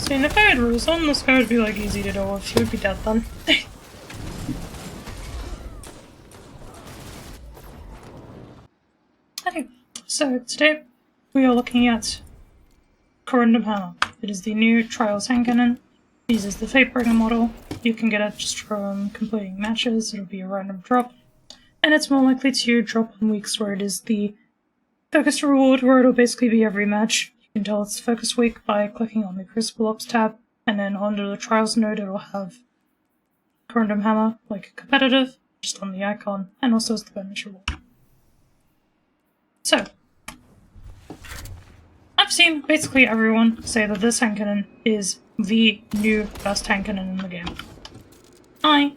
saying if I had rules on, this guy would be like easy to deal with. He would be dead then. Okay, so today we are looking at Corundum Hammer. It is the new Trials hand cannon. It uses the Fatebringer model. You can get it just from completing matches. It'll be a random drop. And it's more likely to drop on weeks where it is the focus reward, where it'll basically be every match. You can tell it's focus week by clicking on the Crucible Ops tab, and then under the Trials node it'll have Corundum Hammer, like competitive, just on the icon, and also as the bonus reward. So, I've seen basically everyone say that this hand cannon is the new best hand cannon in the game. I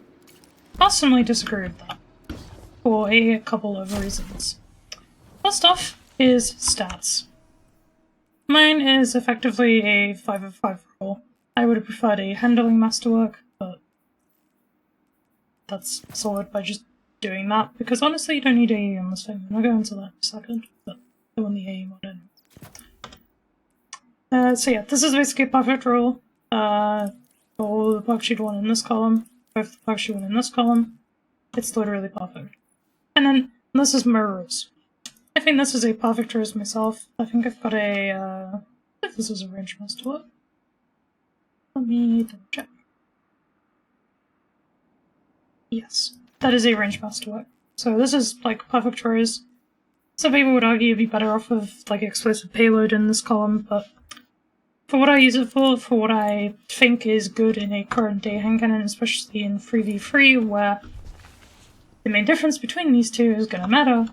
personally disagree with that, for a couple of reasons. First off is stats. Mine is effectively a 5 of 5 roll. I would have preferred a handling masterwork, but that's solved by just doing that, because honestly you don't need AE on this thing. I'll go into that in a second, but I want the AE mod in. So yeah, this is basically a perfect roll. All the perks you'd want in this column, both the perks you want in this column. It's literally perfect. And then, this is my rose. I think this is a perfect rose myself. I think I've got a, I think this is a range masterwork. Let me double check. Yes, that is a range masterwork. So this is, like, perfect rose. Some people would argue it'd be better off with, like, explosive payload in this column, but for what I use it for what I think is good in a current day hand cannon, especially in 3v3, where the main difference between these two is gonna matter,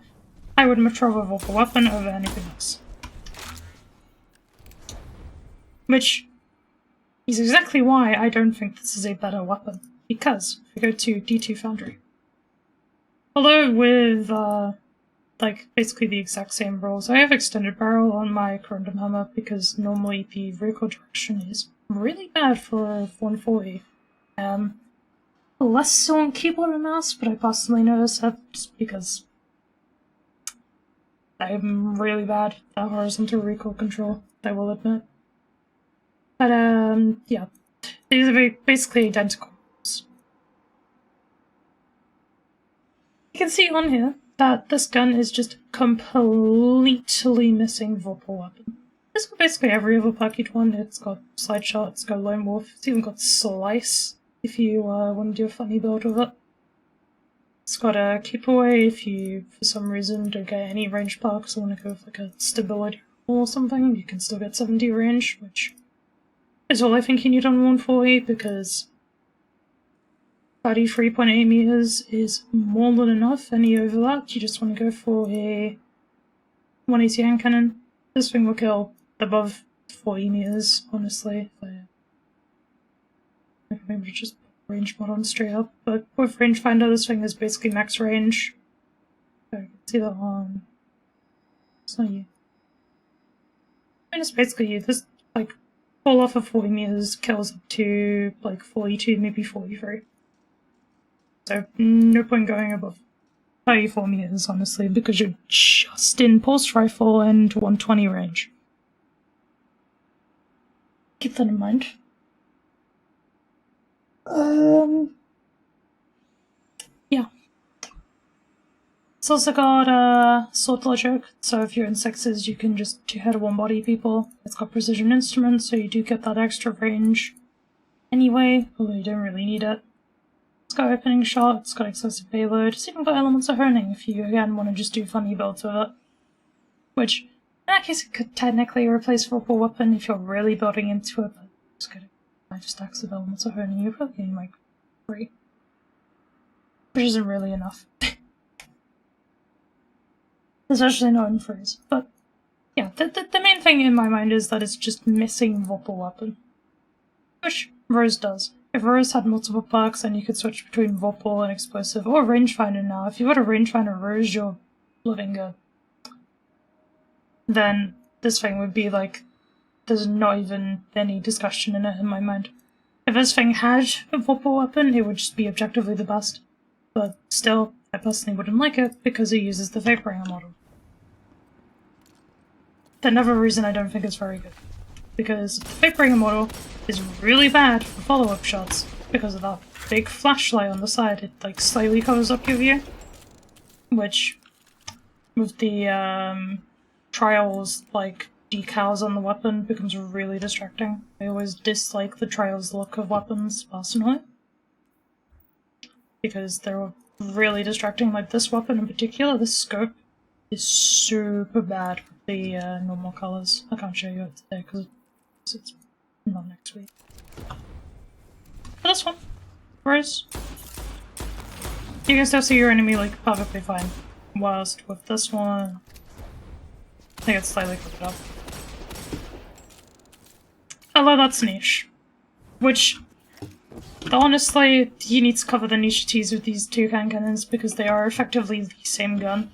I would much rather vorpal weapon over anything else. Which is exactly why I don't think this is a better weapon. Because, if we go to D2 Foundry, although with, like, basically the exact same rolls, I have extended barrel on my Corundum Hammer because normally the recoil direction is really bad for 140. Less so on keyboard and mouse, but I personally notice that just because I'm really bad at horizontal recoil control, I will admit. But, yeah. These are basically identical. You can see on here that this gun is just completely missing vorpal weapon. It's got basically every other perk you'd want. It's got slide shot, it's got lone wolf, it's even got slice if you want to do a funny build with it. It's got a keep away if you, for some reason, don't get any range perks or want to go with like a stability or something. You can still get 70 range, which is all I think you need on 140 because 33.8 meters is more than enough. Any over that, you just want to go for a 180 hand cannon. This thing will kill above 40 meters, honestly. Maybe just range mod on straight up, but with rangefinder, this thing is basically max range. So you can see that on. It's not you. I mean, it's basically you. This, like, fall off of 40 meters kills up to, like, 42, maybe 43. So, no point going above 34 meters, honestly, because you're just in pulse rifle and 120 range. Keep that in mind. Yeah. It's also got sword logic, so if you're in sixes, you can just two-head one-body people. It's got precision instruments, so you do get that extra range anyway, although you don't really need it. It's got opening shot, it's got excessive payload, it's even got elements of honing if you again want to just do funny builds with it. Which, in that case, it could technically replace vorpal weapon if you're really building into it, but just getting 5 stacks of elements of honing, you're probably getting like 3. Which isn't really enough. Especially not in freeze. But, yeah, the main thing in my mind is that it's just missing vorpal weapon. Which Rose does. If Rose had multiple perks, then you could switch between vorpal and explosive, or rangefinder now. If you've got a rangefinder Rose, you're living good. Then this thing would be like, there's not even any discussion in it in my mind. If this thing had a vorpal weapon, it would just be objectively the best. But still, I personally wouldn't like it because it uses the Fatebringer model. For another reason I don't think it's very good. because the Fake-Bringer model is really bad for follow-up shots because of that big flashlight on the side. It like slightly covers up your view, which with the trials like decals on the weapon becomes really distracting. I always dislike the trials look of weapons personally because they're really distracting. Like this weapon in particular, this scope is super bad with the normal colors. I can't show you it today because it's not next week. But this one, whereas you can still see your enemy like perfectly fine. Whilst with this one, I think it's slightly covered up. Although that's niche, which honestly you need to cover the nicheties with these two hand cannons because they are effectively the same gun.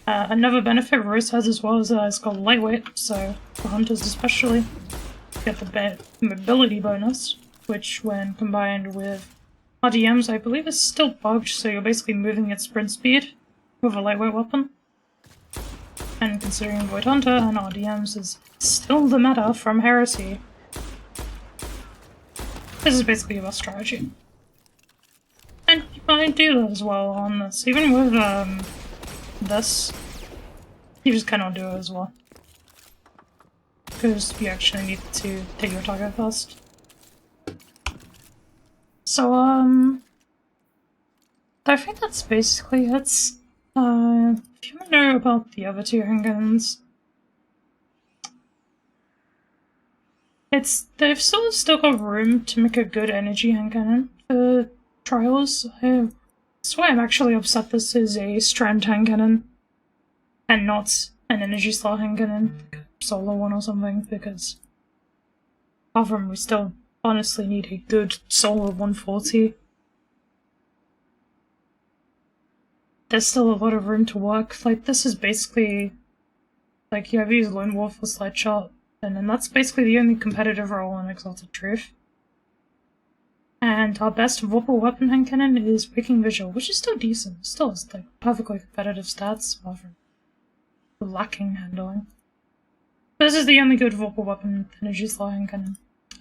Another benefit Rose has as well is that it's got lightweight, so for hunters especially, you get the mobility bonus, which when combined with RDMs I believe is still bugged, so you're basically moving at sprint speed with a lightweight weapon. And considering Void Hunter and RDMs is still the meta from Heresy, this is basically your best strategy. And you might do that as well on this, even with this, you just cannot do it as well. Because you actually need to take your target first. So, I think that's basically it. If you want to know about the other two handguns, they've still got room to make a good energy handgun for trials. That's why I'm actually upset this is a strand hand cannon and not an energy slot hand cannon, like a solo one or something, because apart from we still honestly need a good solo 140. There's still a lot of room to work. Like this is basically like you have used Lone Wolf or Sled Shot, and then that's basically the only competitive role in Exalted Truth. And our best vorpal weapon hand cannon is Waking Vigil, which is still decent. Still has like perfectly competitive stats, apart from lacking handling. But this is the only good vorpal weapon energy slot hand cannon.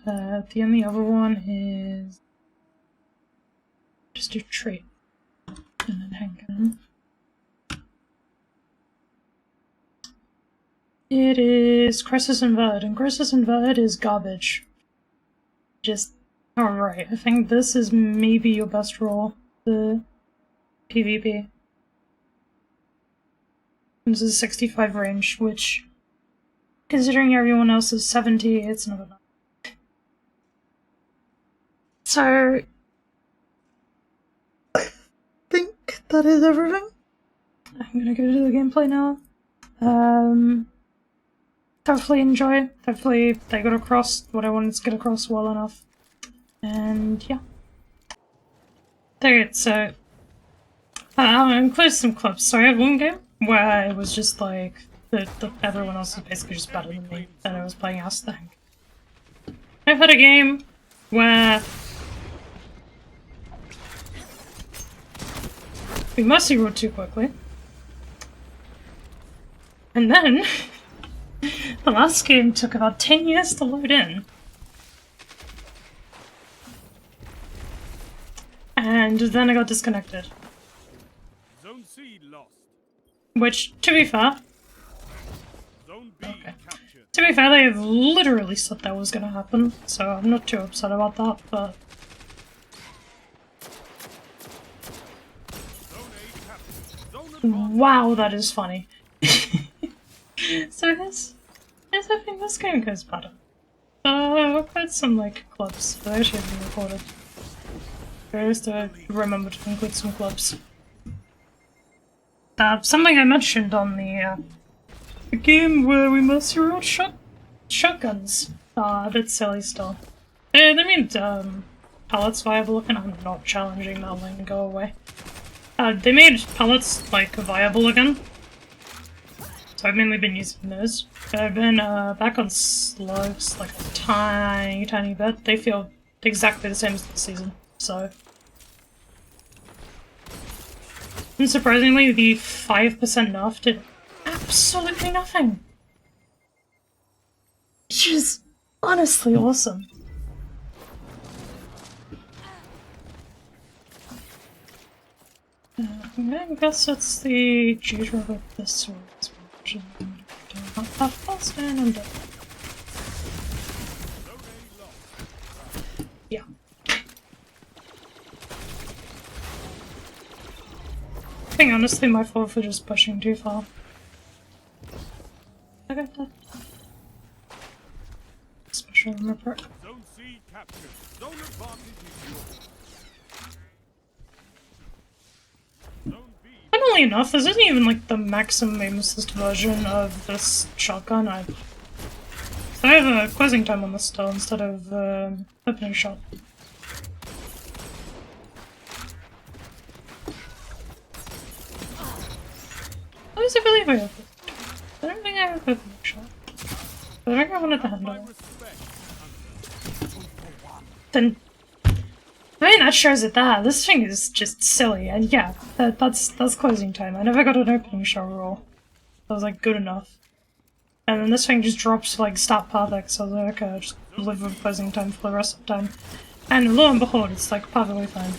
The only other one is just a trait and then hand cannon. It is Crisis Inverted, and Crisis Inverted is garbage. Just alright, I think this is maybe your best role, the PvP. This is 65 range, which, considering everyone else is 70, it's not enough. So, I think that is everything. I'm gonna go to the gameplay now. Hopefully enjoy. Hopefully they got across what I wanted to get across well enough. And yeah. Okay, so I'll include some clips. So I had one game where it was just like everyone else was basically just better than me, and I was playing Ass Tank. I've had a game where we mostly rode too quickly. And then the last game took about 10 years to load in. And then I got disconnected. Zone C lost. Which, to be fair... Zone B captured. To be fair, they have literally said that was gonna happen, so I'm not too upset about that, but... Zone A captured. Zone advanced. Wow, that is funny. So here's I think this game goes better. I've had some, like, clubs that I actually haven't recorded. I used to remember to include some clubs. Something I mentioned on the game where we mostly rode shotguns. A bit silly still. They made pellets viable, and I'm not challenging that lane, go away. They made pellets, like, viable again. So I've mainly been using those. But I've been back on slugs, like a tiny bit. They feel exactly the same as the season, so... And surprisingly, the 5% nerf did absolutely nothing. Just honestly awesome. I guess it's the jitter of this sword. Not that fast, and I'm dead. Yeah. I think honestly my fault for just pushing too far. I got that. Special armor perk. Zone C captured. Zone advantage is yours. Zone B. Funnily enough, this isn't even like the maximum aim assist version of this shotgun. I have a closing time on this still instead of opening shot. How does it believe I have it? I don't think I have opening shot. But I think I wanted the handle. Then I mean, that shows it there. This thing is just silly, and yeah, that's closing time. I never got an opening shot roll. That was like good enough. And then this thing just drops like stat perfect, so I was like, okay, I'll just live with closing time for the rest of the time. And lo and behold, it's like perfectly fine.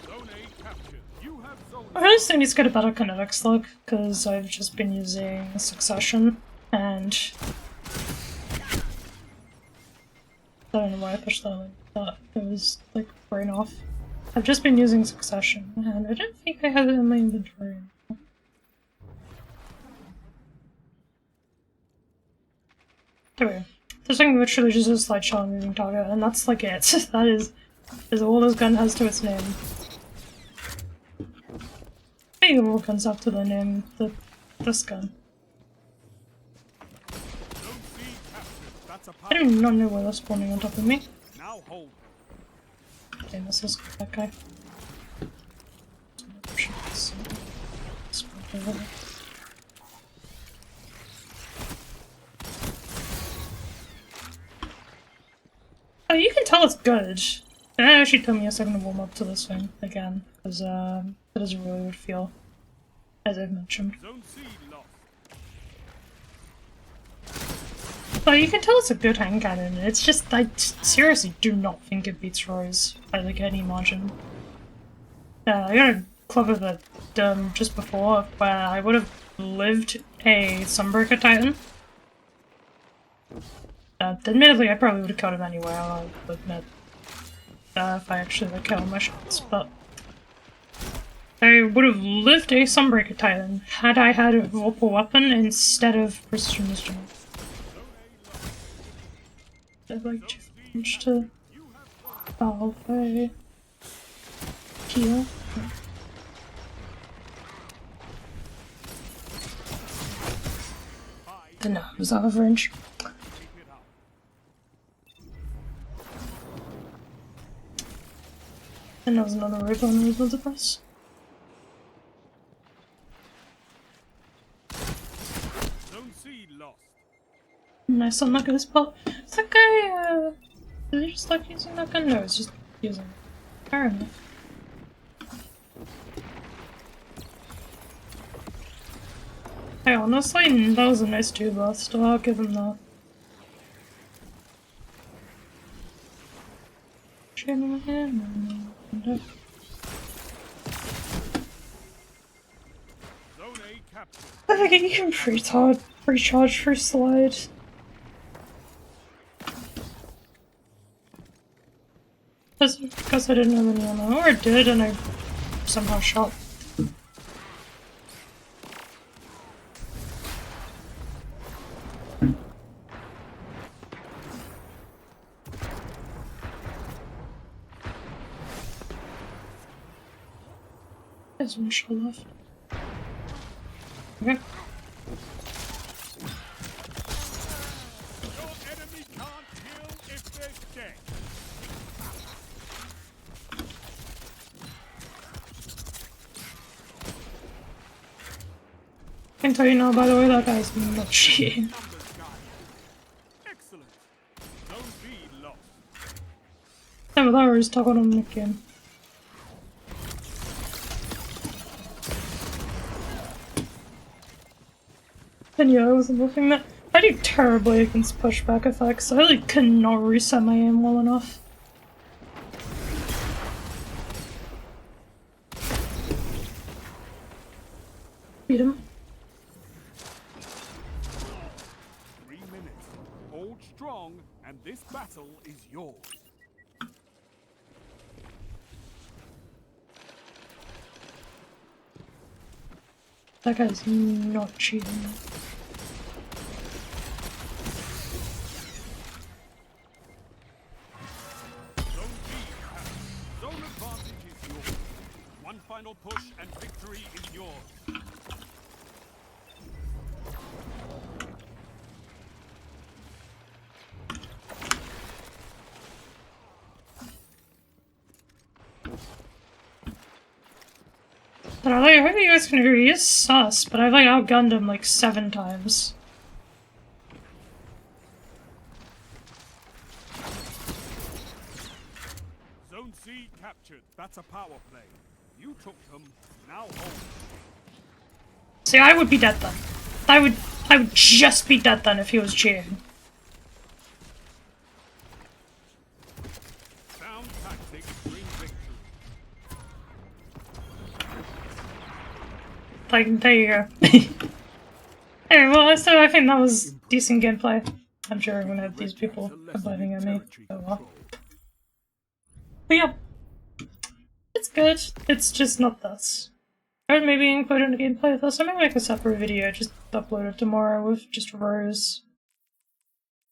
Zone A captured. You have zone I just need to get a better kinetics look, because I've just been using Succession, and I don't know why I pushed that like that. It was like brain off. I've just been using Succession, and I don't think I have it in my inventory. There we go. This thing literally just is a slide shot moving target, and that's like it. That is all this gun has to its name. Maybe all guns have to their name, this gun. Zone C captured. That's a I do not know why they're spawning on top of me. now hold. Okay, this is that guy. Oh, you can tell it's good. It actually took me a second to warm up to this thing again, because that is a really good feel, as I've mentioned. Zone C lost. But you can tell it's a good hand cannon. It's just, I seriously do not think it beats Rose by like any margin. I got a clever that just before where I would have lived a Sunbreaker Titan. Admittedly, I probably would have killed him anyway, I'll admit. If I actually like killed my shots, but I would have lived a Sunbreaker Titan had I had a vorpal weapon instead of precision instrument. I'd like to change to Alpha heal. No, it was out of range. And there was another rip on the to press. Zone C lost. Nice on that guy's spot. Is that guy, did he just like using that gun? No, it's just using it. Fair enough. Hey, honestly, that was a nice 2 burst, I'll give him that. Zone A captured. I think you can pre-charge for slide. That's because I didn't have any ammo, or I did and I somehow shot. There's one shot left. Okay. Your enemy can't kill if they're dead. I can tell you now, by the way, that guy's not cheating. Numbers guy. Excellent. Zone B lost. Yeah, but that was toggled on again. And yeah, I wasn't looking that. I do terribly against pushback effects. I really cannot reset my aim well enough. Beat him. 3 minutes. Hold strong, and this battle is yours. That guy's not cheating. Zone B has. Zone advantage is yours. One final push and victory is yours. And I hope you guys can agree, he is sus, but I've like outgunned him like 7 times. Zone C captured. That's a power play. You took them. Now hold. See, I would be dead then. I would just be dead then if he was cheating. Sound tactics bring victory. Like, there you go. Anyway, well, so I think that was decent gameplay. I'm sure I'm gonna have these people complaining at me. Oh well. But yeah. It's good. It's just not this. I would maybe include it in the gameplay with this. I might make a separate video, just upload it tomorrow with just rows.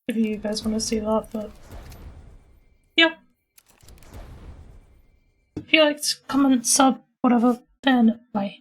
If you guys want to see that, but yeah. If you liked, comment, sub, whatever, then bye.